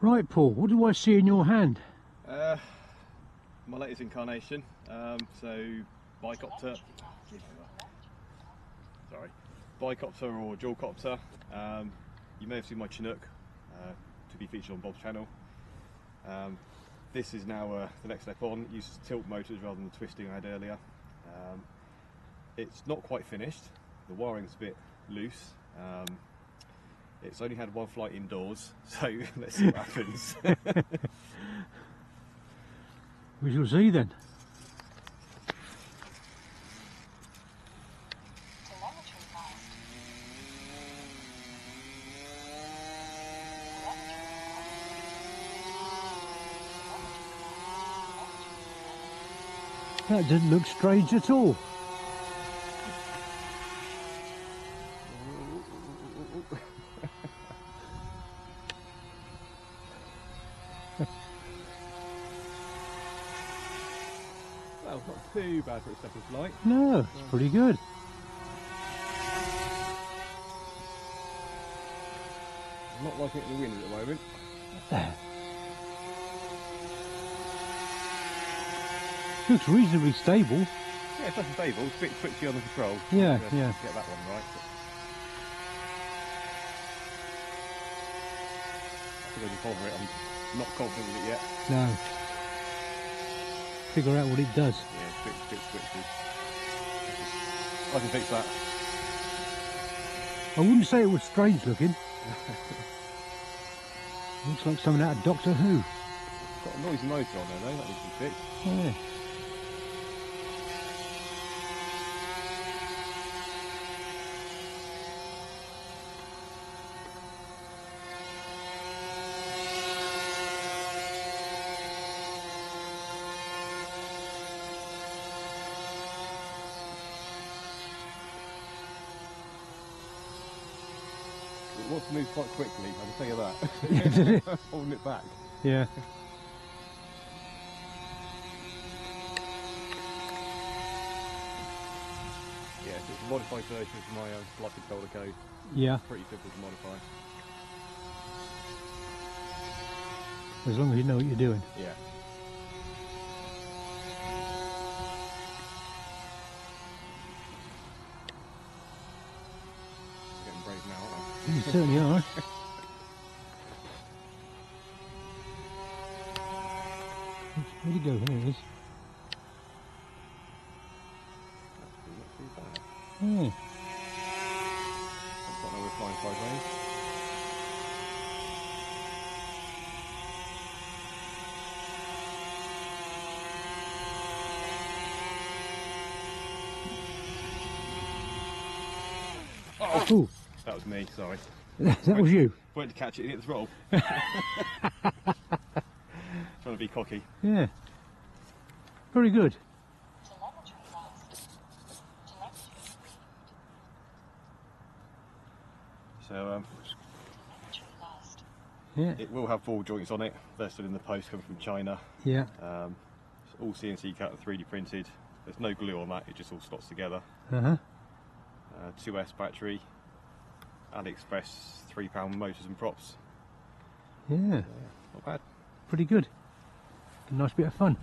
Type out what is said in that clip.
Right, Paul, what do I see in your hand? My latest incarnation. So bicopter. Sorry, bicopter or dualcopter. You may have seen my Chinook to be featured on Bob's channel. This is now the next step on. It uses tilt motors rather than the twisting I had earlier. It's not quite finished. The wiring's a bit loose. It's only had one flight indoors, so let's see what happens. We shall see then. That didn't look strange at all. Well, not too bad for a second flight. No, it's pretty good. I'm not liking it in the wind at the moment. Looks reasonably stable. Yeah, it's nice and stable. It's a bit twitchy on the controls. Yeah, Get that one right. I think I can bother it. I'm not confident with it yet. No. Figure out what it does. Yeah, it's a bit twitchy. I can fix that. I wouldn't say it was strange looking. Looks like something out of Doctor Who. It's got a noisy motor on there though, that needs to be fixed. Yeah. It wants to move quite quickly, I can tell you that. Holding it back. Yeah. Yeah, so it's a modified version of my flight controller code. Yeah. Pretty simple to modify. As long as you know what you're doing. Yeah. Getting brave now, aren't I? You certainly are. Where'd he go? Here he is. Not too bad. Yeah. I've got no flying sideways. Oh! Ooh. That was me, sorry. That was you? Went to catch it and hit the throttle. Trying to be cocky. Yeah. Very good. So Yeah. it will have ball joints on it. They're still in the post, coming from China. Yeah. It's all CNC cut and 3D printed. There's no glue on that, it just all slots together. 2S battery, AliExpress £3 motors and props. Yeah. Not bad. Pretty good. Nice bit of fun.